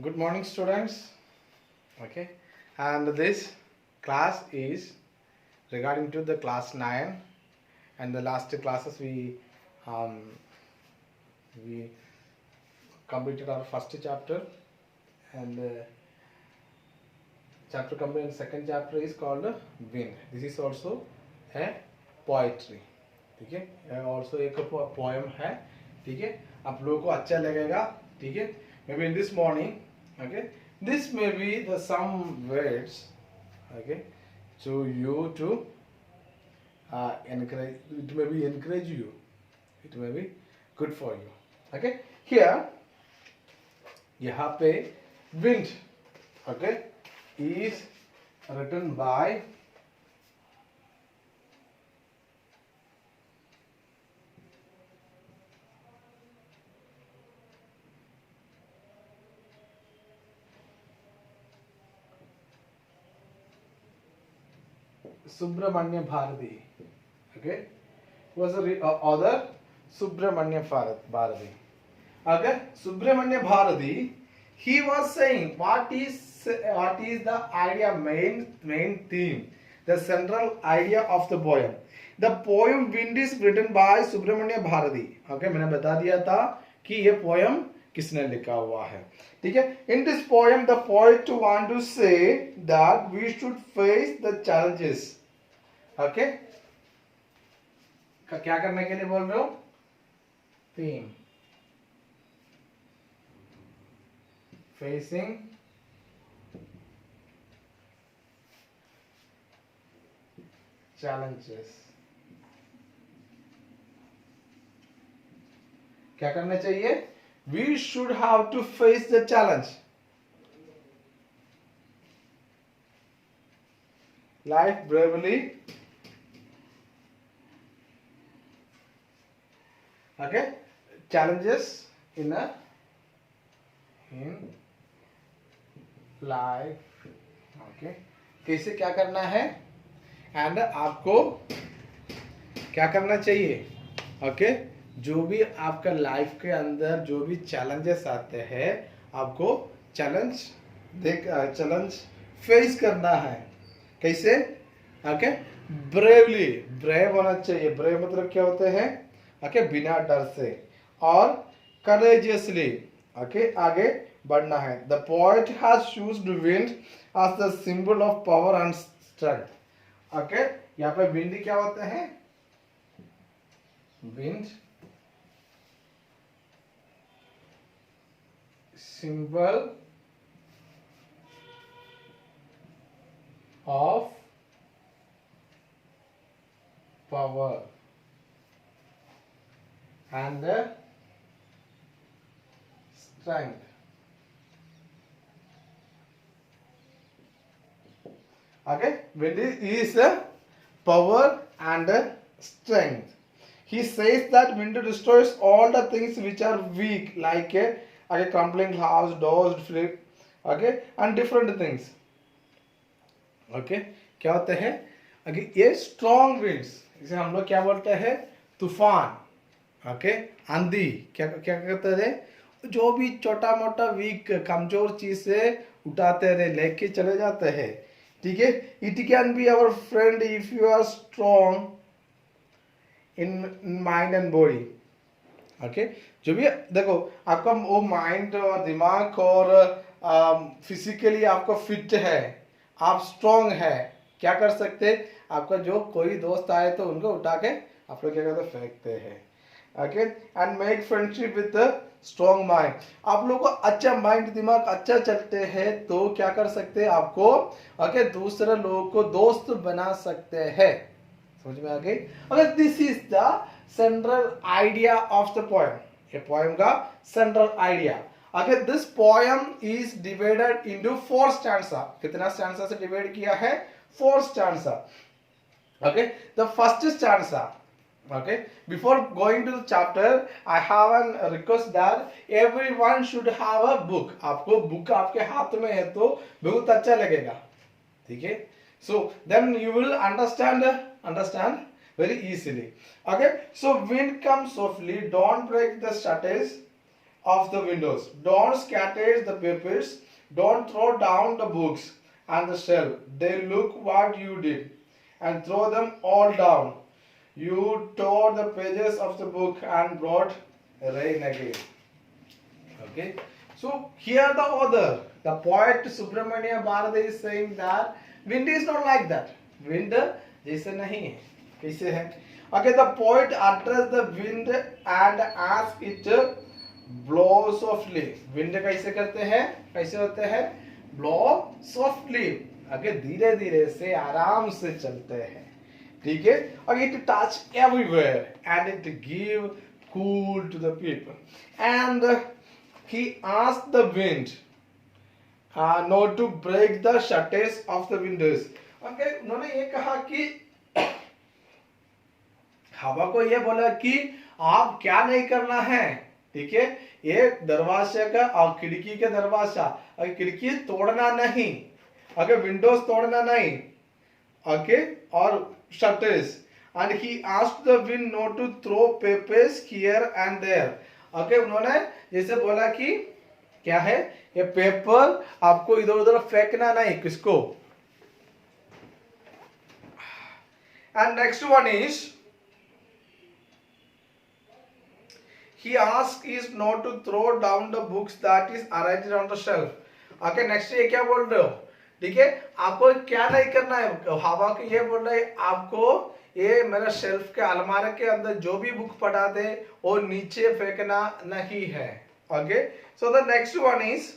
Good morning, students. Okay, and this class is regarding to the class 9, and the last classes um, we completed our first chapter, and chapter complete. Second chapter is called Wind. This is also a poetry. ठीक है, यह also एक poem है. ठीक है, आप लोगों को अच्छा लगेगा. ठीक है, maybe in this morning. Okay, this may be the some words. Okay, so you to encourage. It may be encourage you. It may be good for you. Okay, here यहाँ पे wind. Okay, is written by Subramanya Bharati. Okay, was the author Subramanya Bharati. Okay, Subramanya Bharati. He was saying what is the idea, main theme, the central idea of the poem. The poem Wind is written by Subramanya Bharati. Okay, मैंने बता दिया था कि ये poem किसने लिखा हुआ है. ठीक है, in this poem the poet want to say that we should face the challenges. Okay, क्या करने के लिए बोल रहे हो? Theme, facing challenges. क्या करना चाहिए? We should have to face the challenge. Life bravely. Okay, challenges in life. Okay, कैसे क्या करना है एंड आपको क्या करना चाहिए. ओके, जो भी आपका लाइफ के अंदर जो भी चैलेंजेस आते हैं आपको चैलेंज फेस करना है. कैसे? Okay, bravely. ब्रेव होना चाहिए. ब्रेव मतलब क्या होते हैं? ओके, बिना डर से. और करेजियसली. ओके, आगे बढ़ना है. The poet has chosen wind as the symbol of power and strength. Okay, यहाँ पे विंड क्या होते हैं? Wind symbol of power and strength. Okay, wind is power and strength. He says that wind destroys all the things which are weak, like a crumbling house, doors, flip, okay, and different things. Okay, क्या होते हैं? okay, ये strong winds, इसे हम लोग क्या बोलते हैं? तूफान. okay, आंधी. क्या क्या कहते थे? जो भी छोटा मोटा वीक कमजोर चीज से उठाते रहे, लेके चले जाते हैं. ठीक है, it can be our friend if you are strong in mind and body. Okay, जो भी देखो आपका वो माइंड और दिमाग और फिजिकली आपको फिट है, आप स्ट्रॉन्ग है, क्या कर सकते? आपका जो कोई दोस्त आए तो उनको उठा के आप लोग क्या करते? फेंकते हैं. Okay, and make friendship with strong mind. आप लोग को अच्छा माइंड, दिमाग अच्छा चलते हैं तो क्या कर सकते हैं? आपको ओके दूसरे लोगों को दोस्त बना सकते हैं. समझ में आ गई? अगर this is the central idea of the poem. ये पोएम का सेंट्रल आइडिया. अगर this poem is divided into 4 stanza. कितना स्टैंजा से डिवाइड किया है? 4 stanza. Okay, the first stanza. Okay, before going to the chapter I have a request that everyone should have a book. आपको book आपके हाथ में है तो बहुत अच्छा लगेगा. ठीक है, so then you will understand very easily. Okay, so wind comes softly, don't break the shutters, of the windows. Don't scatter the papers. Don't throw down the books and the shelf. They look what you did and throw them all down. You tore the pages of the book and brought rain again. Okay. So here the author, the poet Subramania Bharati is saying that wind is not like that. Wind जैसे नहीं है. कैसे है? Okay, the poet addressed the wind and asked it to blow softly. Wind कैसे करते हैं? कैसे होते हैं? Blow softly. Okay, धीरे धीरे से आराम से चलते हैं. ठीक है? और it touch everywhere and it give cool to the people. And he asked the wind not to break the shutters of the windows. Okay, उन्होंने ये कहा कि हवा को ये बोला कि आप क्या नहीं करना है. ठीक है, ये दरवाजे का और खिड़की के दरवाजा और खिड़की तोड़ना नहीं. ओके, विंडोज तोड़ना नहीं. ओके, और shutters. And he asked the wind not to throw papers here and there. Okay, उन्होंने जैसे बोला कि क्या है, ये पेपर आपको इधर उधर फेंकना नहीं. किसको? And next one is he asked is not to throw down the books that is arranged on the shelf. Okay, next ये क्या बोल रहे हो? ठीक है, आपको क्या नहीं करना है. हवा को ये बोल रहे हैं आपको ये मेरा शेल्फ के अलमारे के अंदर जो भी बुक पड़ा थे वो नीचे फेंकना नहीं है. Okay, so the next one is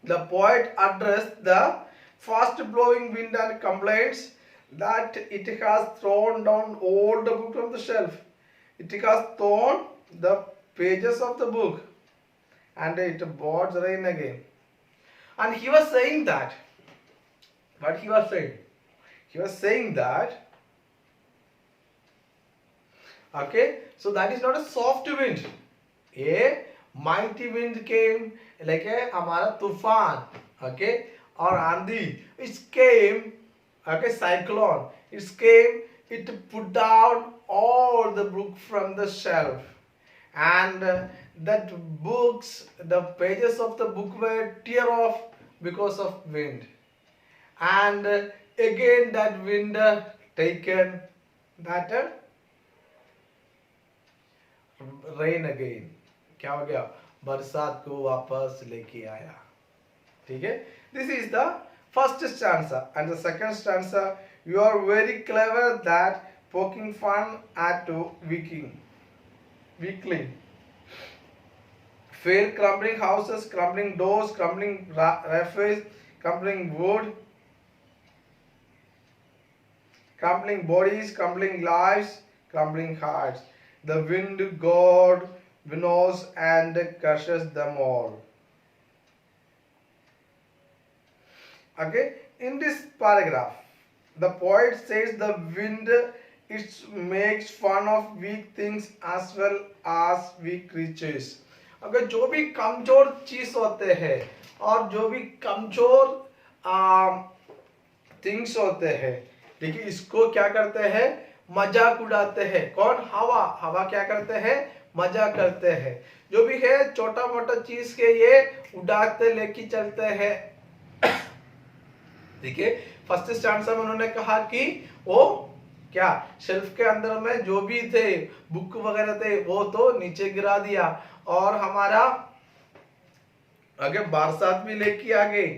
the poet addressed the fast blowing wind and complains that it has thrown down all the books from the shelf. It has torn the pages of the book and it brought rain again. And he was saying that, what he was saying? He was saying that, okay, so that is not a soft wind. A mighty wind came, like a हमारा तूफान, okay, or आंधी. It came, okay, cyclone. It came, it put down all the book from the shelf. And that books, the pages of the book were tear off because of wind. And again that wind taken that rain again. क्या हो गया? बरसात को वापस लेके आया. ठीक है? This is the first stanza. And the second stanza, you are very clever that poking fun at weakling. Fail crumbling houses, crumbling doors, crumbling rafters, crumbling wood, crumbling bodies, crumbling lives, crumbling hearts. The wind god winnows and crushes them all. Okay, in this paragraph, the poet says the wind it makes fun of weak things as well as weak creatures. अगर जो भी कमजोर चीज होते हैं और जो भी कमजोर थिंग्स होते हैं, देखिए इसको क्या करते हैं? मजाक उड़ाते हैं. कौन? हवा. हवा क्या करते हैं? मजाक करते हैं. जो भी है छोटा मोटा चीज के ये उड़ाते लेके चलते हैं. देखिए फर्स्ट स्टांजा में उन्होंने कहा कि वो क्या शेल्फ के अंदर में जो भी थे बुक वगैरह थे वो तो नीचे गिरा दिया और हमारा आगे बरसात भी लेके आ गई.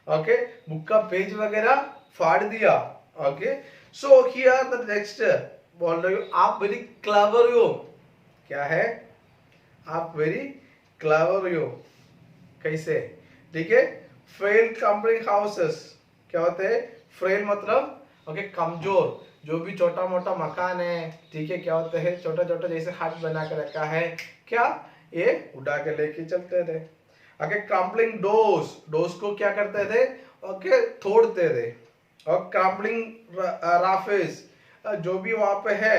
ओके, बुक का पेज वगैरह फाड़ दिया. Okay, so here the next बोल रहे हो आप वेरी क्लेवर हो. क्या है? आप वेरी क्लेवर हो. कैसे? ठीक है, फ्रेल कम्बलिंग हाउसेस क्या होते हैं? फ्रेल मतलब ओके कमजोर. जो भी छोटा मोटा मकान है, ठीक है, क्या होते हैं? छोटा छोटा जैसे हट बना के रखा है, क्या ये उड़ा के लेके चलते थे. Okay, crumbling doors. डोर्स को क्या करते थे? ओके, तोड़ते थे. और क्रम्बलिंग राफेस, जो भी वहां पे है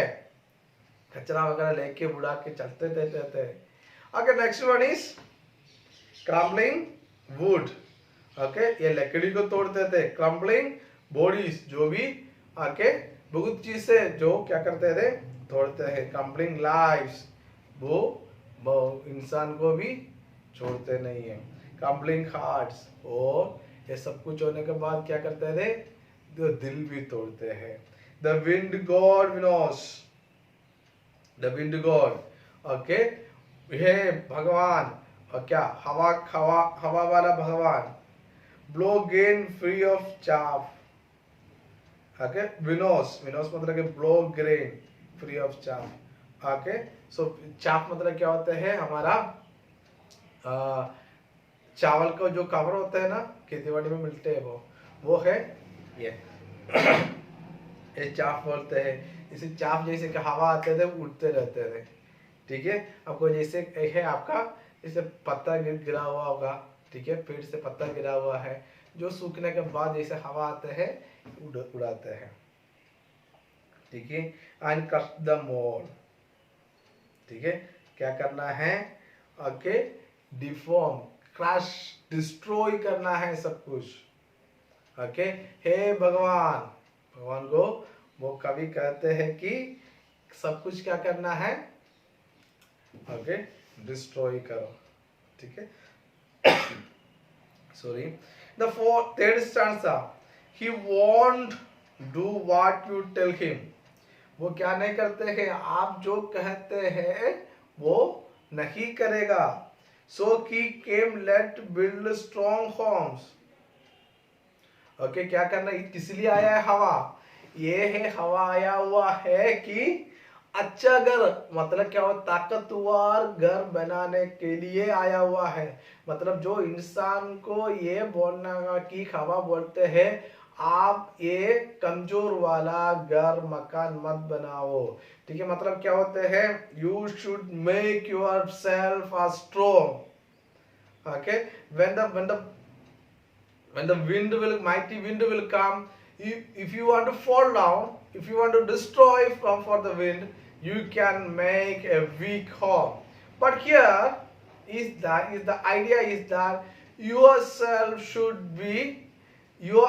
कचरा वगैरह लेके उड़ा के चलते थे. Okay, next one is crumbling would. Okay, ये लकड़ी को तोड़ते थे. क्रम्बलिंग बॉडीज, जो भी ओके बहुत चीज से जो क्या करते थे? तोड़ते हैं. क्रम्बलिंग लाइव्स, वो वो इंसान को भी छोड़ते नहीं है। कंप्लिंग हार्ट्स, और ये सब कुछ होने के बाद क्या करते थे, तो दिल भी तोड़ते हैं। The wind god winnows, the wind god, okay, हे भगवान, और क्या, हवा हवा हवा वाला भगवान, blow grain free of chaff, okay, winnows, winnows मतलब कि blow grain free of chaff, okay. So chaff मतलब क्या होता है, हमारा चावल का जो कवर होता है ना, खेतीबाड़ी में मिलते हैं वो है ये ये चाफ बोलते हैं। इसे चाफ जैसे कि हवा आते थे उड़ते रहते थे, ठीक है। आपको जैसे एक है आपका, जैसे पत्ता गिरा हुआ होगा, ठीक है, पेड़ से पत्ता गिरा हुआ है, जो सूखने के बाद जैसे हवा आते हैं उड़ाते हैं, ठीक है। एंड कट द मोल, ठीक है, क्या करना है, ओके, डिफॉर्म, क्रश, डिस्ट्रॉय करना है सब कुछ, ओके। हे भगवान, भगवान को वो कभी कहते हैं कि सब कुछ क्या करना है, ओके, डिस्ट्रॉय करो, ठीक है। Sorry, the third stanza, he won't do what you tell him, वो क्या नहीं करते हैं, आप जो कहते हैं वो नहीं करेगा। So he came let build strong homes, okay, क्या करना, इसलिए आया है हवा, ये है हवा आया हुआ है कि अच्छा घर, मतलब क्या हो, ताकतवर घर बनाने के लिए आया हुआ है। मतलब जो इंसान को ये बोलना कि हवा बोलते हैं आप ये कमजोर वाला घर मकान मत बनाओ, ठीक है। मतलब क्या होते हैं, you should make your self a strong, okay, when the mighty wind will come, if you want to fall down, if you want to destroy from for the wind, you can make a weak home. But here is the idea is that yourself should be, you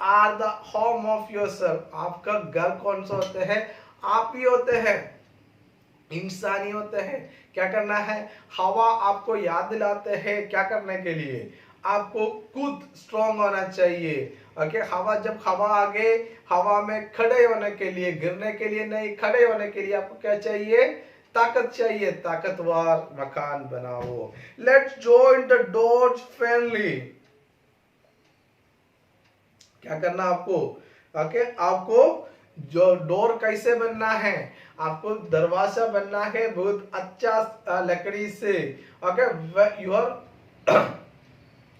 are the home of yourself. आपका घर कौन सा होते हैं, आप ही होते हैं, इंसानी होते हैं। क्या करना है, हवा आपको याद दिलाते हैं क्या करने के लिए, आपको खुद स्ट्रॉन्ग होना चाहिए, ओके। हवा जब हवा आगे, हवा में खड़े होने के लिए, गिरने के लिए नहीं, खड़े होने के लिए आपको क्या चाहिए, ताकत चाहिए, ताकतवर मकान बनाओ। Let's join the dots friendly, क्या करना आपको, ओके, आपको जो डोर कैसे बनना है, आपको दरवाजा बनना है बहुत अच्छा लकड़ी से, okay. Your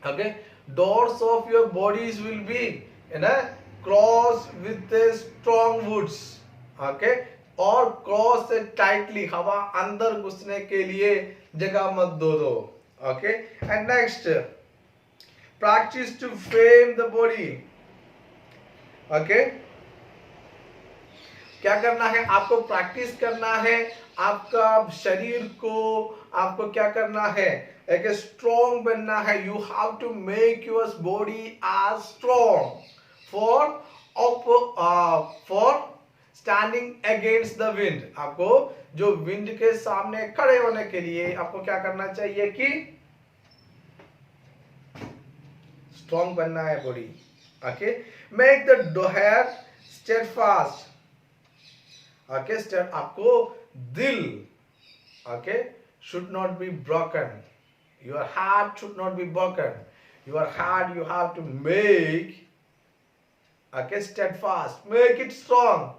okay, doors of your bodies will be in a cross with a strong woods, okay, और क्रॉस से टाइटली, हवा अंदर घुसने के लिए जगह मत दो, okay. And next, practice to frame the body, okay. क्या करना है, आपको प्रैक्टिस करना है, आपका शरीर को आपको क्या करना है, एक स्ट्रॉन्ग बनना है। You have to make your body as strong for standing against the wind. आपको जो विंड के सामने खड़े होने के लिए आपको क्या करना चाहिए कि स्ट्रॉन्ग बनना है body, okay. Make the hair steadfast, okay, stead, आपको दिल, okay, should not be broken, your heart should not be broken, your heart you have to make, okay, steadfast, make it strong,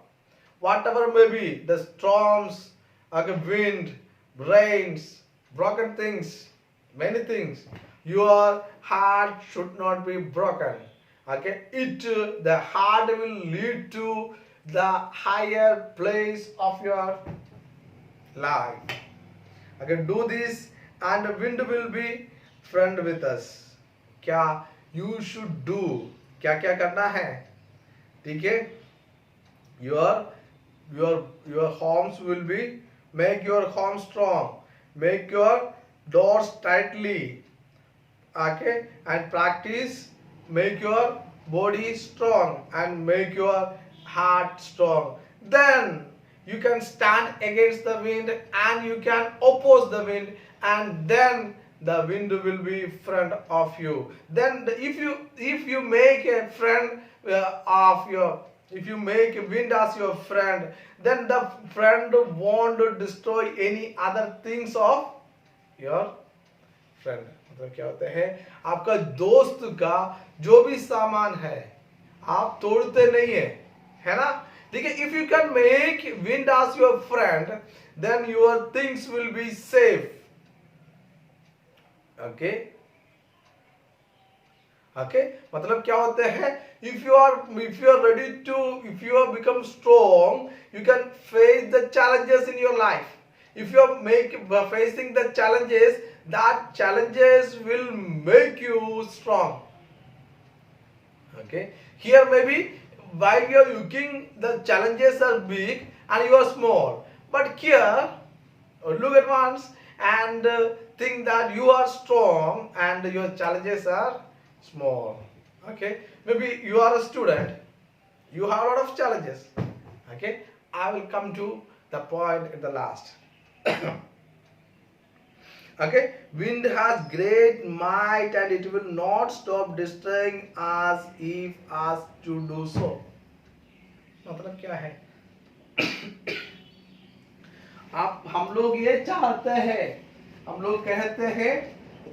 whatever may be the storms, okay, wind, rains, broken things, many things, your heart should not be broken, okay. The heart will lead to the higher place of your life, okay. Do this and the wind will be friend with us. क्या you should do, क्या क्या करना है, ठीक है। your homes will be, make your home strong, make your doors tightly, okay, and practice, make your body strong and make your heart strong, then you can stand against the wind and you can oppose the wind, and then the wind will be friend of you. Then if you make a friend of your, if you make wind as your friend, then the friend won't destroy any other things of your friend. मतलब क्या होता है, आपका दोस्त का जो भी सामान है आप तोड़ते नहीं है ना, ठीक है. If you can make wind as your friend, then your things will be safe. Okay okay, मतलब क्या होता है, if you are ready to, if you are become strong, you can face the challenges in your life. If you are facing the challenges, that challenges will make you strong. Okay, here maybe while you are looking, the challenges are big and you are small, but here look at once and think that you are strong and your challenges are small. Okay, maybe you are a student, you have a lot of challenges. Okay, I will come to the point at the last. Okay, wind has great might and it will not stop destroying us if asked to do so. मतलब क्या है, आप हम लोग ये चाहते हैं, हम लोग कहते हैं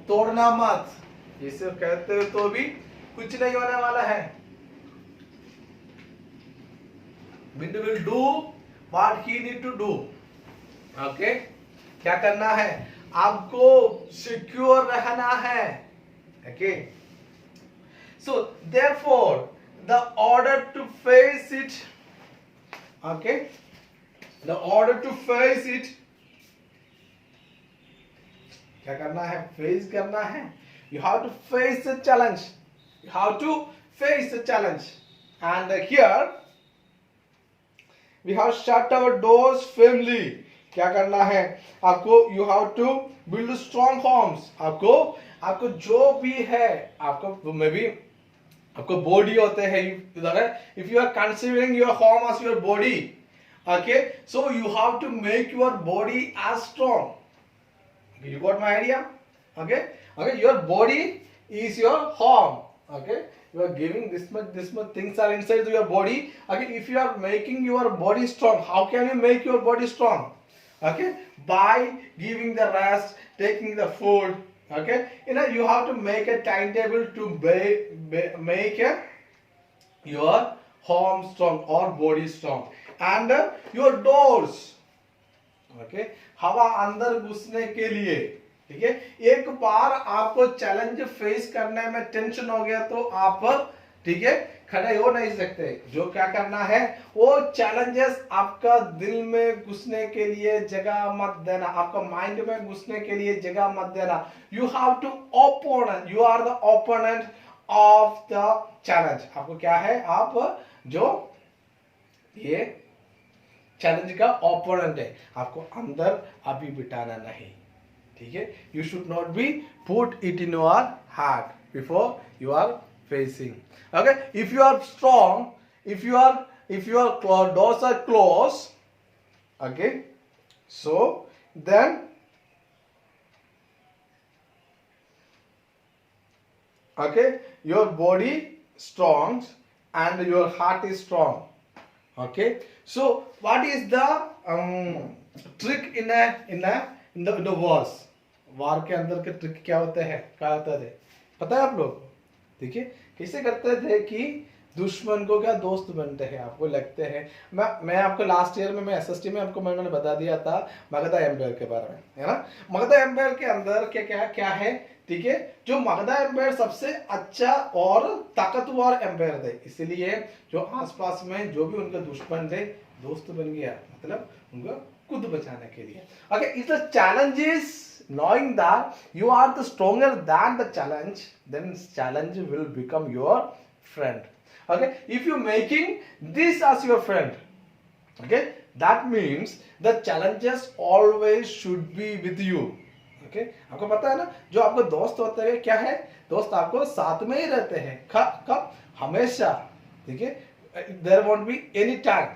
तोड़ना मत, जिसे कहते हो तो भी कुछ नहीं होने वाला है. Wind will do what he need to do. Okay, क्या करना है, आपको सिक्योर रहना है. Okay, so therefore the order to face it, okay, the order to face it, क्या करना है, फेस करना है. You have to face the challenge. You have to face the challenge. And here we have shut our doors firmly. क्या करना है आपको, you have to build strong homes. आपको जो भी है, आपको मे बी आपको बॉडी होते हैं, if you are considering your home as your body, okay, so you have to make your body as strong. You got my idea? Okay, your body is your home. Okay, you are giving this much things are inside your body. Okay, if you are making your body strong, how can you make your body strong? Okay, by giving the rest, taking the food. Okay, you have to make a timetable to make your home strong or body strong. And your doors, okay, हवा अंदर घुसने के लिए, ठीक है. एक बार आपको challenge face करने में टेंशन हो गया तो आप, ठीक है, खड़े हो नहीं सकते. जो क्या करना है, वो चैलेंजेस आपका दिल में घुसने के लिए जगह मत देना, आपका माइंड में घुसने के लिए जगह मत देना. You have to opponent, you are the opponent of the challenge. आपको क्या है, आप जो ये चैलेंज का ओपोनेंट है, आपको अंदर अभी बिठाना नहीं, ठीक है. You should not be put it in your heart before you are facing. Okay, if you are strong, if your doors are closed, okay, so then okay, your body strong and your heart is strong. Okay, so what is the trick in the wars? वार के अंदर के trick क्या होते हैं, क्या होता है पता है आप लोग? देखिए कैसे करते थे कि दुश्मन को क्या दोस्त बनते हैं, आपको लगते हैं. मैं आपको लास्ट ईयर में मैं एसएसटी में आपको मैंने बता दिया था मगधा एम्पायर के बारे में, है ना. मगधा एम्पायर के अंदर क्या है, ठीक है. जो मगधा एम्पायर सबसे अच्छा और ताकतवर एम्पायर थे, इसलिए जो आसपास में जो भी उनके दुश्मन थे दोस्त बन गया, मतलब उनको खुद बचाने के लिए. Okay, it's the challenges. Knowing that you are the stronger than the challenge, then challenge will become your friend. Okay, if you making this as your friend, okay, that means the challenges always should be with you. Okay, आपको पता है ना, जो आपको दोस्त होते हैं क्या है, दोस्त आपको साथ में ही रहते हैं. कब? हमेशा. ठीक है, there won't be any time.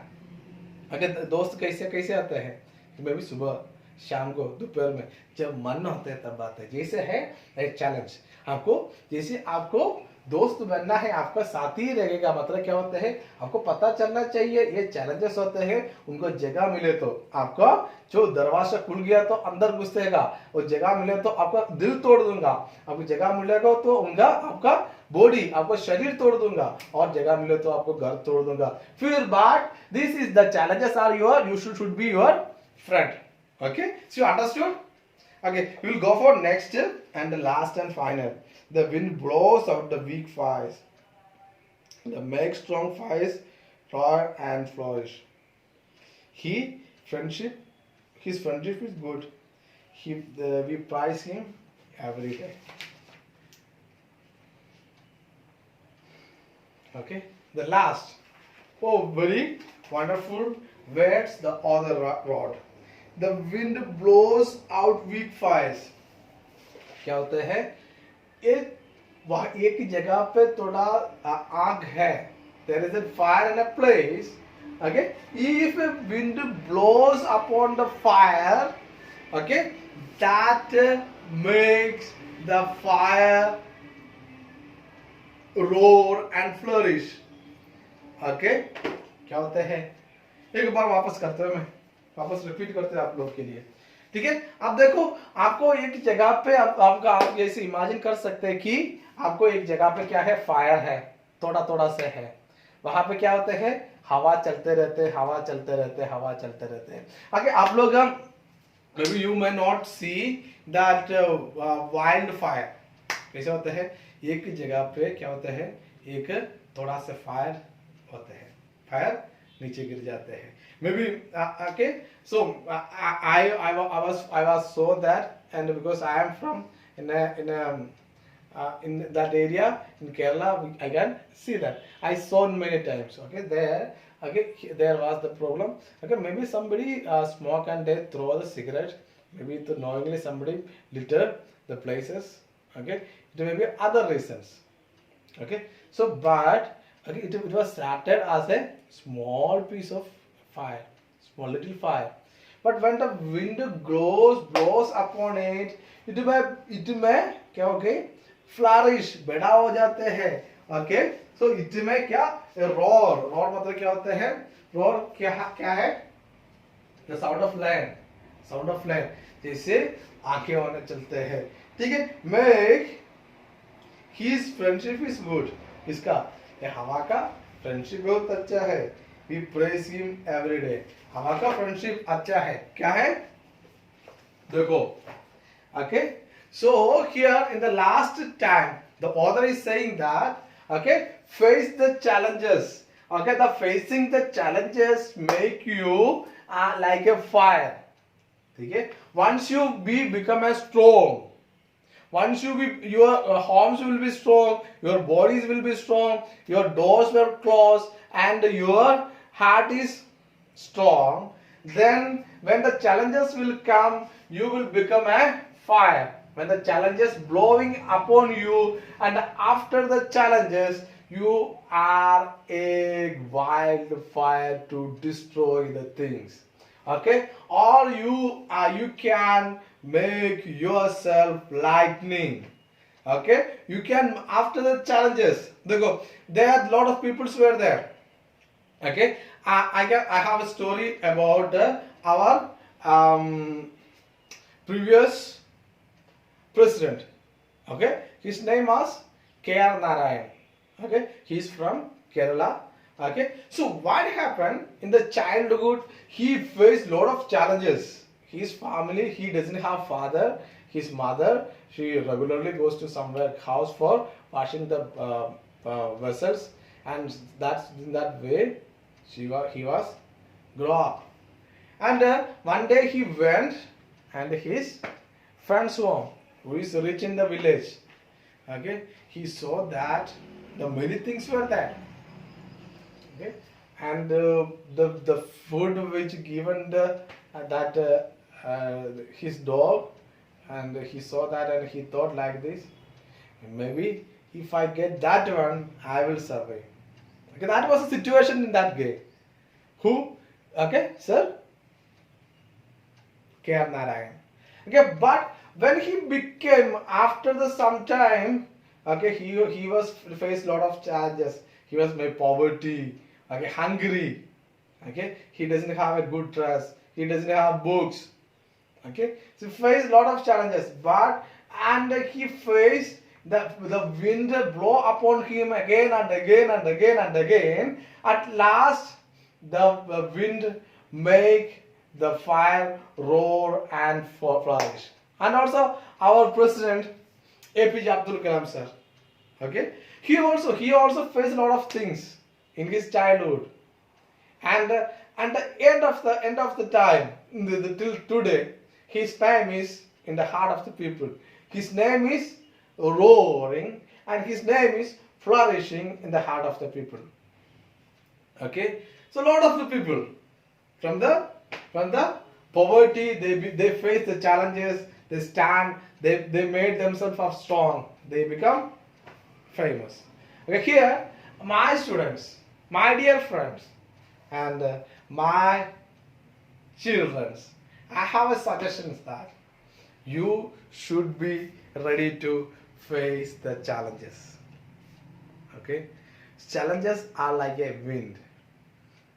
अगर दोस्त कैसे कैसे आते हैं कि मैं भी सुबह शाम को दोपहर में जब मन होते हैं तब आते हैं, जैसे है एक चैलेंज आपको, जैसे आपको दोस्त बनना है, आपका साथी रहेगा, मतलब क्या होता है आपको पता चलना चाहिए ये चैलेंजेस होते हैं, उनको जगह मिले तो आपका जो दरवाजा खुल गया तो अंदर घुसेगा, और जगह मिले तो आपका दिल तोड़ दूंगा, आपको जगह मिलेगा तो उनका आपका बॉडी आपको शरीर तोड़ दूंगा, और जगह मिले तो आपको घर तोड़ दूंगा। फिर but this is the challenges are your, you should be your friend. Okay, so you understood? Okay, we will go for next and the last and final. The wind blows out the weak fires, the make strong fires roar and flourish. He friendship, his friendship is good. We prize him every day. Okay, the last. Oh, very wonderful words. The other rod. The wind blows out weak fires. क्या होता है, एक जगह पे थोड़ा आग है, there is a fire in a place. Okay, if a wind blows upon the fire, okay, that makes the fire roar and flourish. Okay, क्या होता है, एक बार वापस करते हुए मैं वापस रिपीट करते हैं आप लोग के लिए, ठीक है। अब देखो, आपको एक जगह पे आपका आप जैसे इमेजिन कर सकते हैं कि आपको एक जगह पे क्या है, फायर है, थोड़ा थोड़ा से है, वहां पे क्या होते हैं, हवा चलते रहते, हवा चलते रहते, हवा चलते रहते हैं। आगे आप लोग maybe you may not see that wild fire कैसे होते हैं, एक जगह पे क्या होता है, एक थोड़ा सा फायर होते हैं, फायर नीचे गिर जाते हैं। Maybe okay, so I was so that, and because I am from in that area in Kerala, I can see that. I saw many times. Okay, there was the problem. Okay, maybe somebody smoke and they throw the cigarette. Maybe to knowingly somebody litter the places. Okay, it may be other reasons. Okay, so but okay, it was started as a small piece of fire, small little fire, but when the wind blows upon it, it may क्या हो गई, flourish, बड़ा हो जाते हैं। Okay, so it में क्या, roar मतलब क्या होता है, रोर क्या है, the sound of land, sound of land, जैसे आंखें होने चलते हैं, ठीक है। Make his friendship is good, इसका ये हवा का फ्रेंडशिप बहुत अच्छा है। We praise him every day. हवा का फ्रेंडशिप अच्छा है, क्या है, देखो। Okay, so here in the last time the author is saying that, okay, face the challenges. Okay, the facing the challenges make you like a fire, ठीक है। once you become a strong, once you be, your homes will be strong, your bodies will be strong, your doors will close, and your heart is strong, then when the challenges will come, you will become a fire. When the challenges blowing upon you, and after the challenges, you are a wildfire to destroy the things. Okay, or you can make yourself lightning. Okay, you can, after the challenges, देखो, there are a lot of people were there. Okay, I have a story about our previous president. Okay, his name was K.R. Narayan. Okay, he is from Kerala. Okay, so what happened in the childhood, he faced lot of challenges. His family, he doesn't have father. His mother, she regularly goes to somewhere house for washing the vessels, and that's in that way he was grow up. And one day he went and his friend's home, who is rich in the village. Okay, he saw that the many things were there. Okay, and the food which given his dog, and he saw that and he thought like this, maybe if I get that one, I will survive. Okay, that was the situation in that day. Who Okay, sir? K.R. Narayan. Okay, but when he became after the some time, okay, he was faced lot of challenges. He was made poverty, okay, hungry, okay. He doesn't have a good dress. He doesn't have books, okay. So he faced lot of challenges, but and he faced the wind blow upon him again and again and again and again. At last, the wind make the fire roar and flourish. And also our president APJ Abdul Kalam sir. Okay, he also faced a lot of things in his childhood, and the end of the time till today, his name is in the heart of the people. His name is roaring, and his name is flourishing in the heart of the people. Okay, so a lot of the people from the poverty, they face the challenges, they stand, they made themselves up strong, they become famous. Okay, here my students, my dear friends, and my children, I have a suggestion that you should be ready to face the challenges. Okay, challenges are like a wind.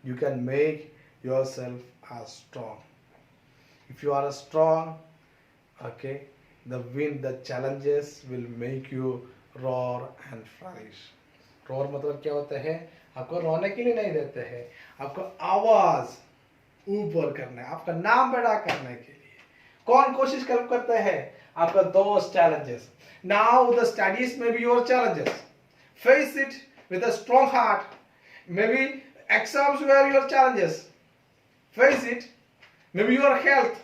You can make yourself as strong. If you are strong, okay, the wind, the challenges will make you roar and flourish. Roar मतलब क्या होता है? आपको रोने के लिए नहीं देते हैं, आपको आवाज ऊपर करना है, आपका नाम बड़ा करने के लिए कौन कोशिश करते हैं? आपका दोस्त challenges. Now the studies may be your challenges. Face it with a strong heart. Maybe exams were your challenges. Face it. Maybe your health.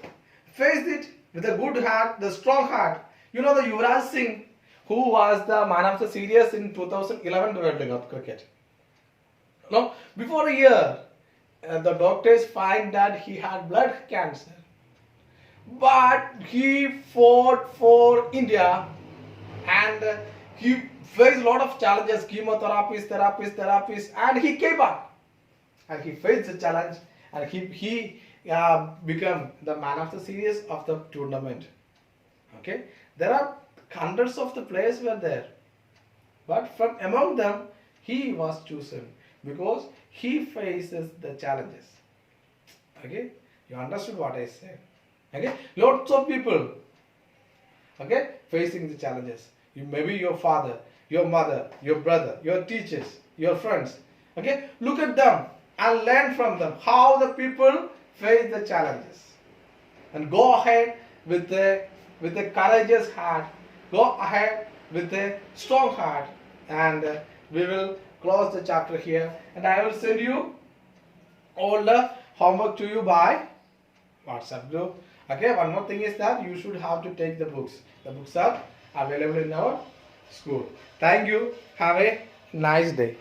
Face it with a good heart, the strong heart. You know the Yuvraj Singh, who was the man of the series in 2011 World Cup cricket. No, before a year, the doctors find that he had blood cancer. But he fought for India, and he faced a lot of challenges, therapies, and he came back. And he faced the challenge, and he became the man of the series of the tournament. Okay, there are hundreds of the players were there, but from among them he was chosen because he faces the challenges. Okay, you understood what I said? Okay, lots of people, okay, facing the challenges. Maybe your father, your mother, your brother, your teachers, your friends. Okay, look at them and learn from them how the people face the challenges, and go ahead with a courageous heart. Go ahead with a strong heart, and we will close the chapter here, and I will send you all the homework to you by WhatsApp group. Okay, one more thing is that you should have to take the books. The books are available in our school. Thank you. Have a nice day.